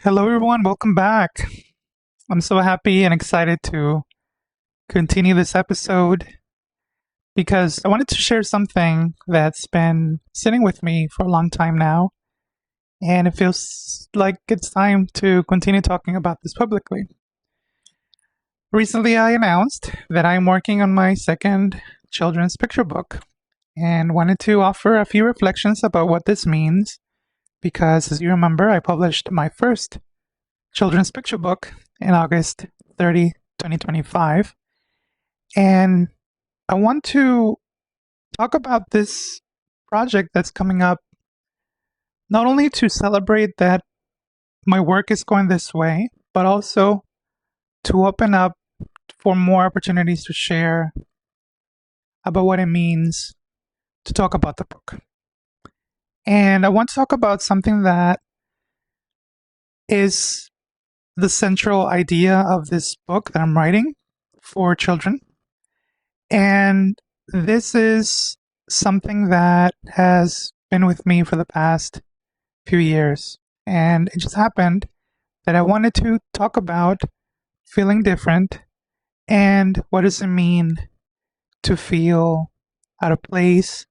Hello, everyone. Welcome back. I'm so happy and excited to continue this episode because I wanted to share something that's been sitting with me for a long time now. And it feels like it's time to continue talking about this publicly. Recently, I announced that I'm working on my second children's picture book and wanted to offer a few reflections about what this means because, as you remember, I published my first children's picture book in August 30, 2025. And I want to talk about this project that's coming up, not only to celebrate that my work is going this way, but also to open up for more opportunities to share about what it means to talk about the book. And I want to talk about something that is the central idea of this book that I'm writing for children. And this is something that has been with me for the past few years. And it just happened that I wanted to talk about feeling different and what does it mean to feel out of place?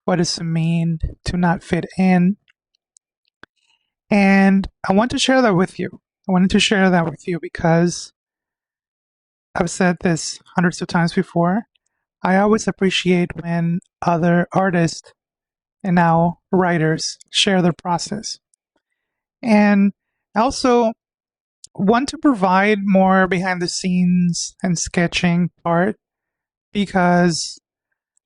What does it mean to not fit in? And I want to share that with you. I wanted to share that with you because I've said this hundreds of times before. I always appreciate when other artists and now writers share their process. And I also want to provide more behind the scenes and sketching part because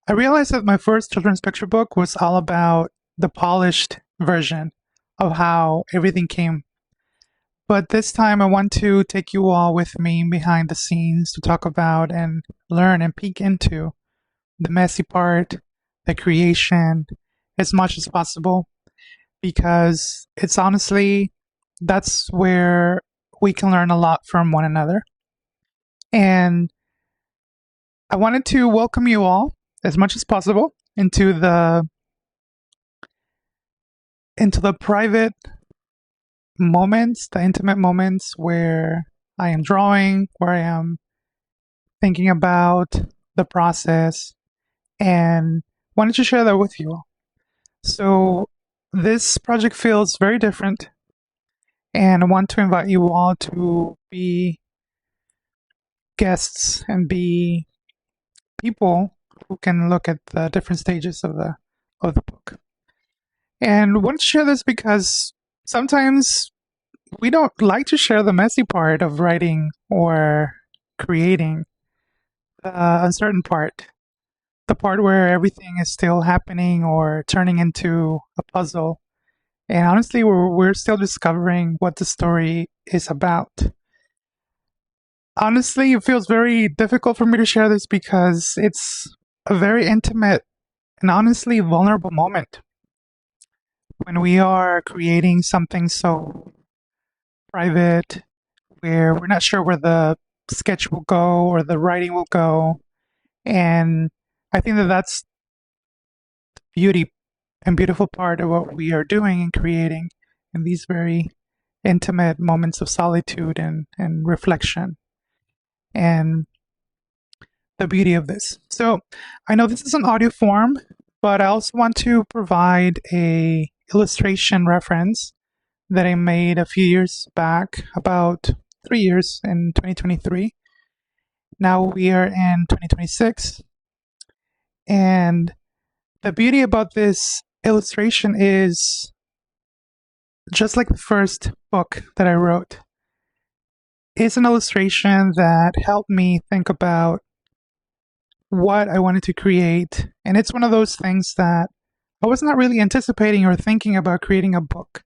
I realized that my first children's picture book was all about the polished version of how everything came. But this time I want to take you all with me behind the scenes to talk about and learn and peek into the messy part, the creation, as much as possible, because it's honestly, that's where we can learn a lot from one another. And I wanted to welcome you all as much as possible into the private moments, the intimate moments where I am drawing, where I am thinking about the process, and wanted to share that with you all. So this project feels very different, and I want to invite you all to be guests and be people who can look at the different stages of the book. And I want to share this because sometimes we don't like to share the messy part of writing or creating, the uncertain part, the part where everything is still happening or turning into a puzzle. And honestly, we're still discovering what the story is about. Honestly, it feels very difficult for me to share this because it's a very intimate and honestly vulnerable moment when we are creating something so private where we're not sure where the sketch will go or the writing will go. And I think that that's the beauty and beautiful part of what we are doing and creating in these very intimate moments of solitude and reflection and the beauty of this. So I know this is an audio form, but I also want to provide a illustration reference that I made a few years back, about 3 years in 2023. Now we are in 2026. And the beauty about this illustration is just like the first book that I wrote, it's an illustration that helped me think about what I wanted to create. And it's one of those things that I was not really anticipating or thinking about creating a book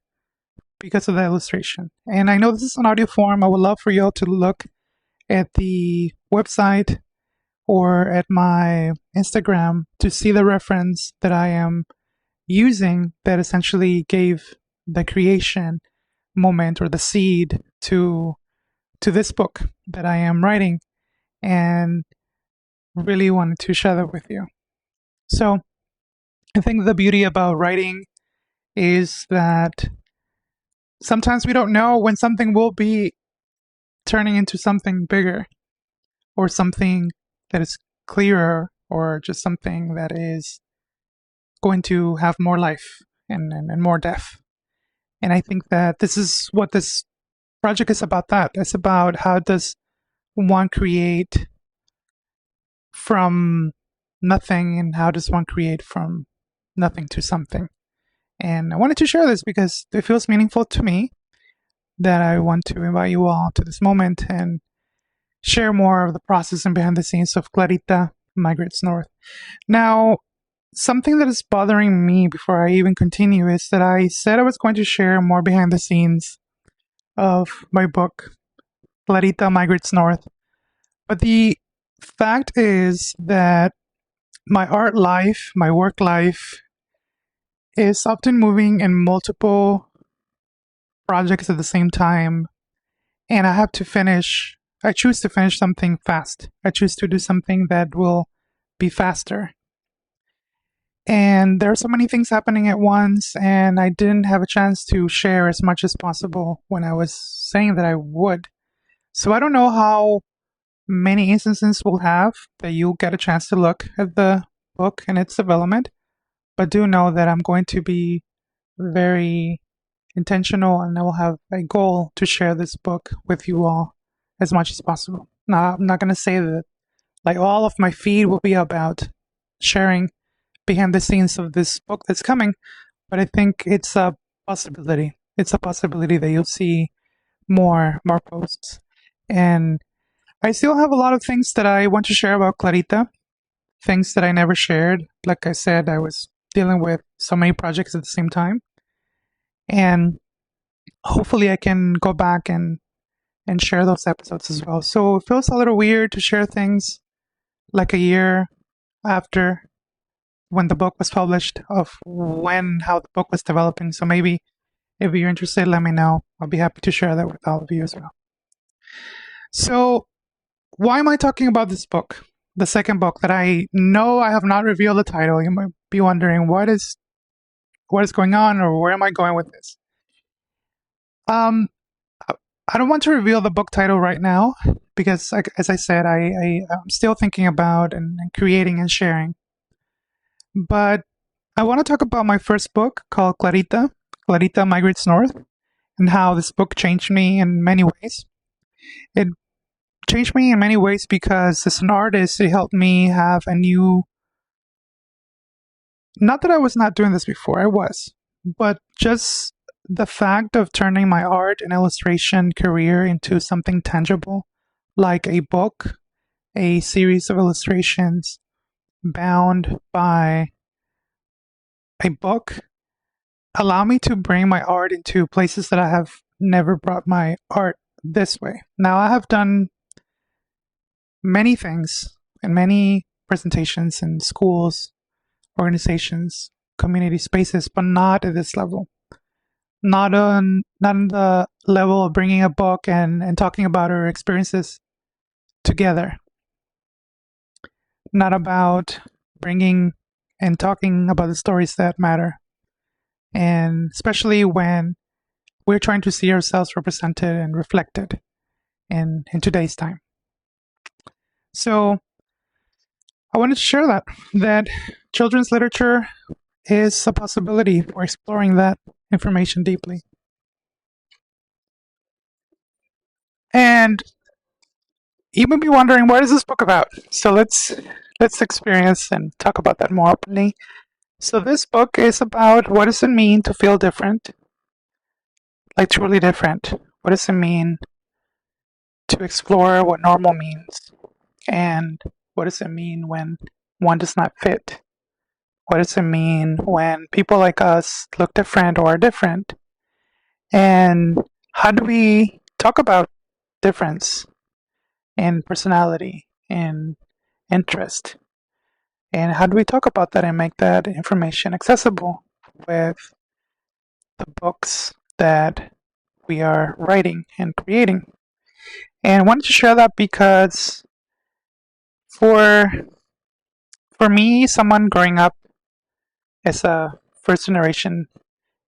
because of the illustration. And I know this is an audio form. I would love for you all to look at the website or at my Instagram to see the reference that I am using that essentially gave the creation moment or the seed to this book that I am writing, and really wanted to share that with you. So I think the beauty about writing is that sometimes we don't know when something will be turning into something bigger, or something that is clearer, or just something that is going to have more life and more depth. And I think that this is what this project is about. That it's about how does one create from nothing, and how does one create from nothing to something. And I wanted to share this because it feels meaningful to me, that I want to invite you all to this moment and share more of the process and behind the scenes of Clarita Migrates North. Now, something that is bothering me before I even continue is that I said I was going to share more behind the scenes of my book, Clarita Migrates North. But the fact is that my art life, my work life, is often moving in multiple projects at the same time. And I choose to finish something fast. I choose to do something that will be faster. And there are so many things happening at once, and I didn't have a chance to share as much as possible when I was saying that I would. So I don't know how many instances we'll have that you'll get a chance to look at the book and its development, but do know that I'm going to be very intentional, and I will have a goal to share this book with you all as much as possible. Now, I'm not going to say that like all of my feed will be about sharing behind the scenes of this book that's coming, but I think it's a possibility. It's a possibility that you'll see more posts. And I still have a lot of things that I want to share about Clarita, things that I never shared. Like I said, I was dealing with so many projects at the same time. And hopefully I can go back and share those episodes as well. So it feels a little weird to share things like a year after when the book was published, of how the book was developing. So maybe if you're interested, let me know. I'll be happy to share that with all of you as well. So why am I talking about this book? The second book that I know I have not revealed the title. You might be wondering what is going on, or where am I going with this? Um, I don't want to reveal the book title right now because, as I said, I'm still thinking about and creating and sharing. But I want to talk about my first book called Clarita Migrates North, and how this book changed me in many ways. It changed me in many ways because as an artist, it helped me have a new, not that I was not doing this before, I was, but just the fact of turning my art and illustration career into something tangible, like a book, a series of illustrations bound by a book, allow me to bring my art into places that I have never brought my art this way. Now, I have done many things and many presentations in schools, organizations, community spaces, but not at this level. Not on the level of bringing a book and talking about our experiences together. Not about bringing and talking about the stories that matter. And especially when we're trying to see ourselves represented and reflected in today's time. So I wanted to share that children's literature is a possibility for exploring that information deeply. And you may be wondering, what is this book about? So let's experience and talk about that more openly. So this book is about what does it mean to feel different, like truly different. What does it mean to explore what normal means? And what does it mean when one does not fit? What does it mean when people like us look different or are different? And how do we talk about difference and personality and interest? And how do we talk about that and make that information accessible with the books that we are writing and creating? And I wanted to share that because for me, someone growing up as a first generation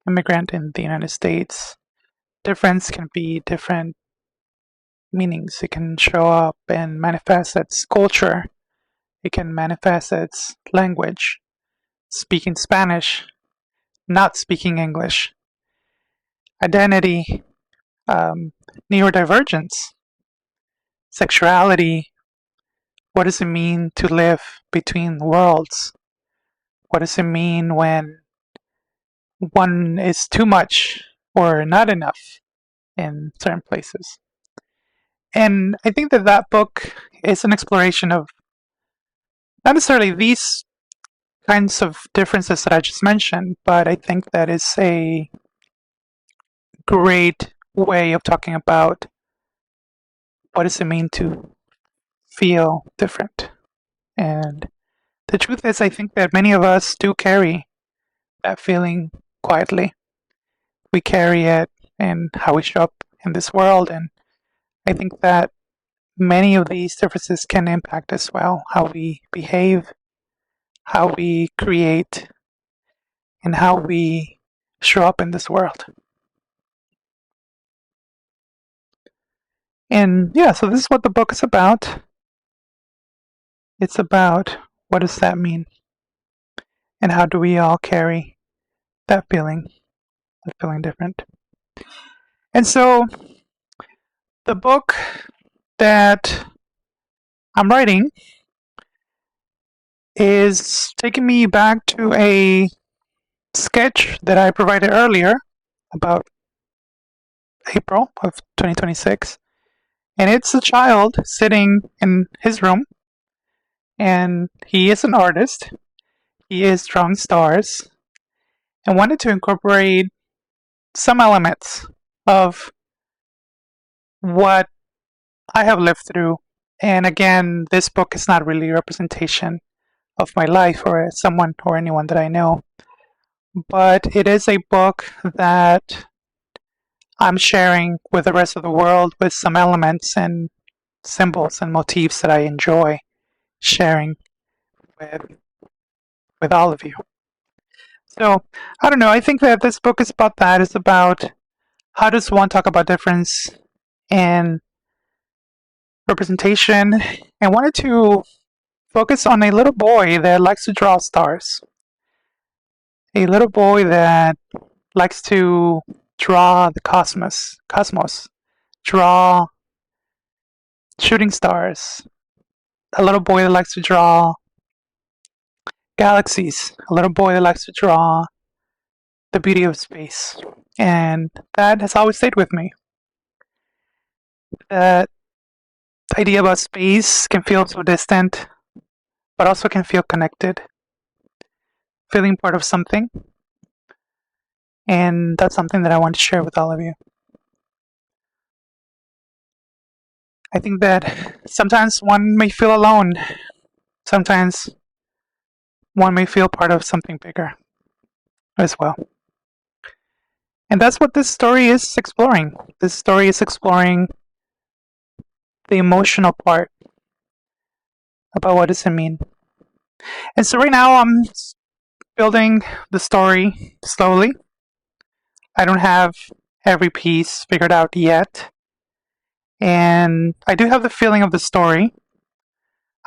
immigrant in the United States, difference can be different meanings. It can show up and manifest as culture. It can manifest as language, speaking Spanish, not speaking English, identity, neurodivergence, sexuality. What does it mean to live between worlds? What does it mean when one is too much or not enough in certain places? And I think that that book is an exploration of not necessarily these kinds of differences that I just mentioned, but I think that is a great way of talking about what does it mean to feel different. And the truth is, I think that many of us do carry that feeling quietly. We carry it in how we show up in this world, and I think that many of these differences can impact as well how we behave, how we create, and how we show up in this world. And yeah, so this is what the book is about. It's about what does that mean? And how do we all carry that feeling of feeling different? And so the book that I'm writing is taking me back to a sketch that I provided earlier about April of 2026. And it's a child sitting in his room, and he is an artist. He is drawing stars and wanted to incorporate some elements of what I have lived through. And again, this book is not really a representation of my life or someone or anyone that I know, but it is a book that I'm sharing with the rest of the world with some elements and symbols and motifs that I enjoy sharing with all of you. So I don't know. I think that this book is about that. It's about how does one talk about difference and representation, and wanted to focus on a little boy that likes to draw stars. A little boy that likes to draw the cosmos, draw shooting stars. A little boy that likes to draw galaxies. A little boy that likes to draw the beauty of space. And that has always stayed with me. That idea about space can feel so distant, but also can feel connected, feeling part of something. And that's something that I want to share with all of you. I think that sometimes one may feel alone. Sometimes one may feel part of something bigger as well. And that's what this story is exploring. This story is exploring the emotional part about what does it mean. And so right now I'm building the story slowly. I don't have every piece figured out yet. And I do have the feeling of the story.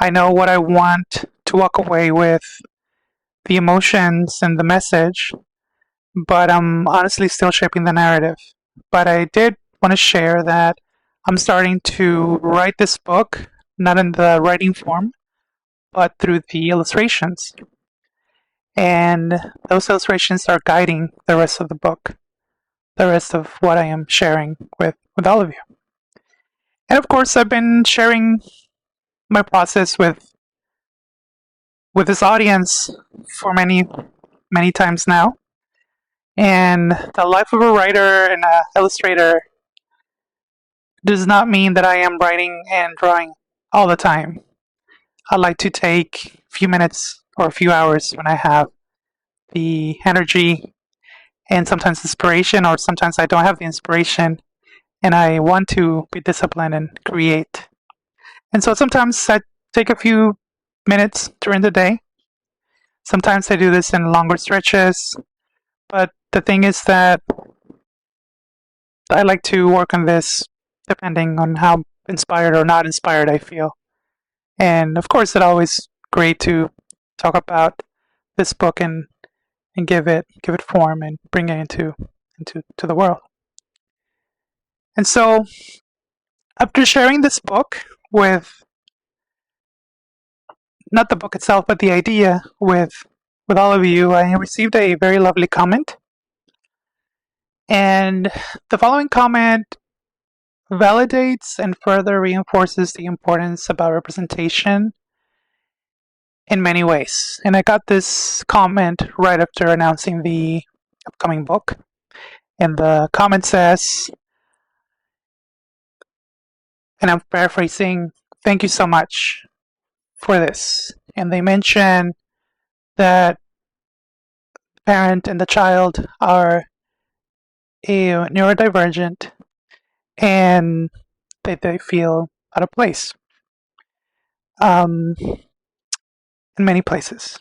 I know what I want to walk away with, the emotions and the message, but I'm honestly still shaping the narrative. But I did want to share that I'm starting to write this book, not in the writing form, but through the illustrations. And those illustrations are guiding the rest of the book, the rest of what I am sharing with all of you. And of course, I've been sharing my process with this audience for many times now. And the life of a writer and an illustrator does not mean that I am writing and drawing all the time. I like to take a few minutes or a few hours when I have the energy and sometimes inspiration, or sometimes I don't have the inspiration and I want to be disciplined and create. And so sometimes I take a few minutes during the day. Sometimes I do this in longer stretches. But the thing is that I like to work on this depending on how inspired or not inspired I feel. And of course, it's always great to talk about this book and give it form and bring it into to the world. And so, after sharing this book with not the book itself, but the idea with all of you, I received a very lovely comment. And the following comment validates and further reinforces the importance about representation in many ways. And I got this comment right after announcing the upcoming book. And the comment says, and I'm paraphrasing, "Thank you so much for this." And they mention that the parent and the child are neurodivergent and that they feel out of place in many places.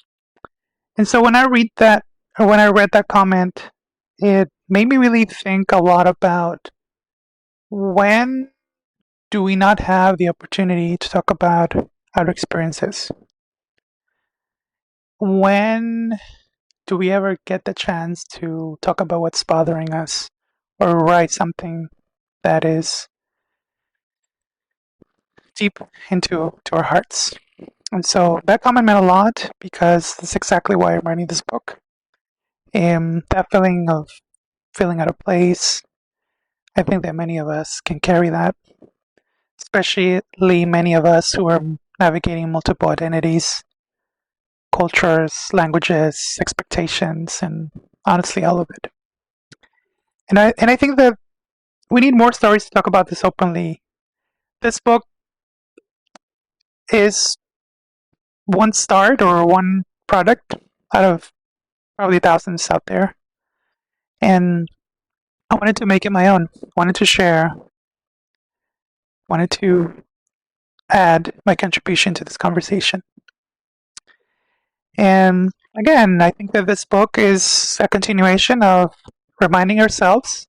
And so when I read that, or when I read that comment, it made me really think a lot about when do we not have the opportunity to talk about our experiences? When do we ever get the chance to talk about what's bothering us or write something that is deep into to our hearts? And so that comment meant a lot because that's exactly why I'm writing this book. That feeling of feeling out of place, I think that many of us can carry that, especially many of us who are navigating multiple identities, cultures, languages, expectations, and honestly, all of it. And I think that we need more stories to talk about this openly. This book is one start or one product out of probably thousands out there. And I wanted to make it my own, wanted to share, wanted to add my contribution to this conversation. And again, I think that this book is a continuation of reminding ourselves,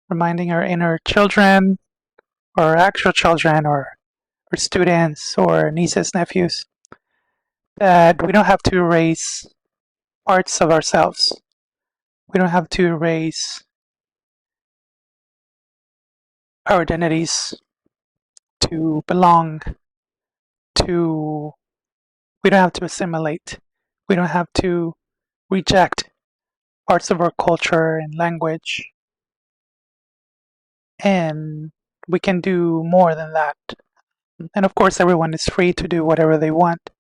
reminding our inner children, or actual children, or students, or nieces, nephews, that we don't have to erase parts of ourselves. We don't have to erase our identities to belong to, we don't have to assimilate. We don't have to reject parts of our culture and language. And we can do more than that. And of course, everyone is free to do whatever they want.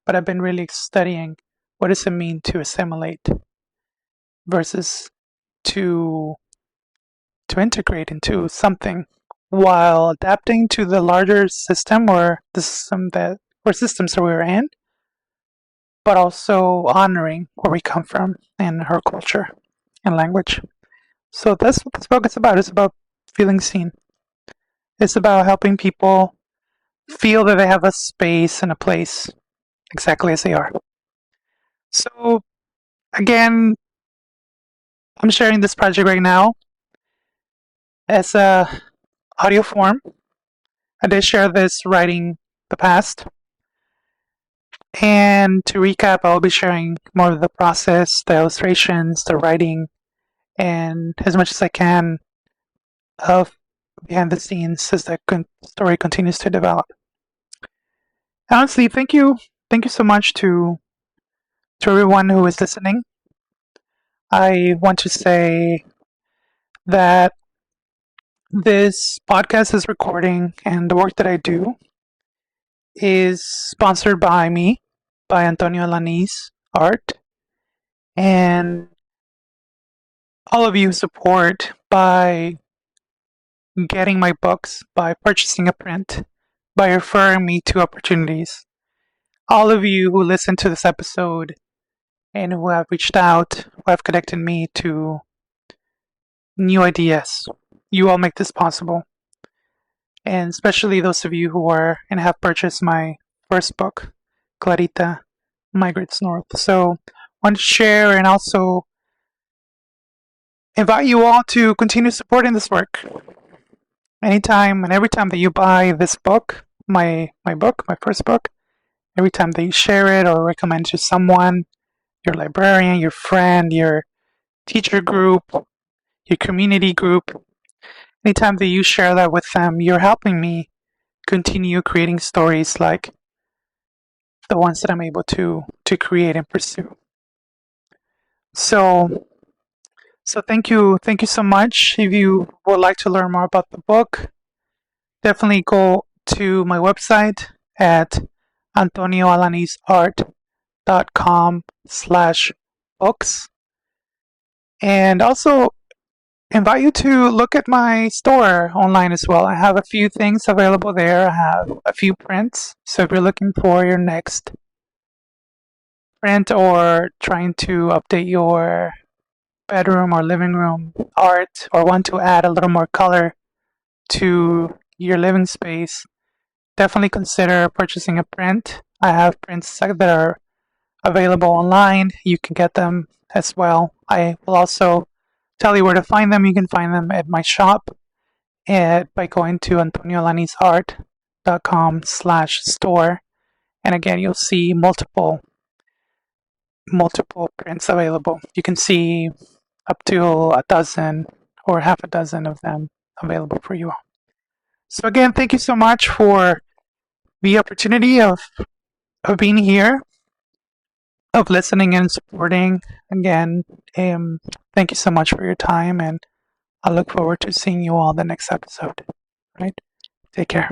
But I've been really studying what does it mean to assimilate versus to integrate into something while adapting to the larger system or the system that or systems that we're in, but also honoring where we come from and our culture and language. So that's what this book is about. It's about feeling seen. It's about helping people feel that they have a space and a place exactly as they are. So again, I'm sharing this project right now as a audio form. I did share this writing the past. And to recap, I'll be sharing more of the process, the illustrations, the writing, and as much as I can of behind the scenes as the story continues to develop. Honestly, thank you so much to everyone who is listening. I want to say that this podcast is recording and the work that I do is sponsored by me, by Antonio Lanis Art, and all of you support by getting my books, by purchasing a print, by referring me to opportunities. All of you who listen to this episode and who have reached out, who have connected me to new ideas, you all make this possible. And especially those of you who are and have purchased my first book, Clarita Migrates North. So I want to share and also invite you all to continue supporting this work. Anytime and every time that you buy this book, my first book, every time that you share it or recommend to someone, your librarian, your friend, your teacher group, your community group, anytime that you share that with them, you're helping me continue creating stories like the ones that I'm able to create and pursue. So thank you so much. If you would like to learn more about the book, definitely go to my website at antonioalanisart.com/books, and also invite you to look at my store online as well. I have a few things available there. I have a few prints, so if you're looking for your next print or trying to update your bedroom or living room art, or want to add a little more color to your living space, definitely consider purchasing a print. I have prints that are available online. You can get them as well. I will also tell you where to find them. You can find them at my shop by going to antonioalanisart.com/store. And again, you'll see multiple prints available. You can see up to a dozen or half a dozen of them available for you all. So again, thank you so much for the opportunity of being here, of listening and supporting. Again, thank you so much for your time, and I look forward to seeing you all the next episode. Right? Take care.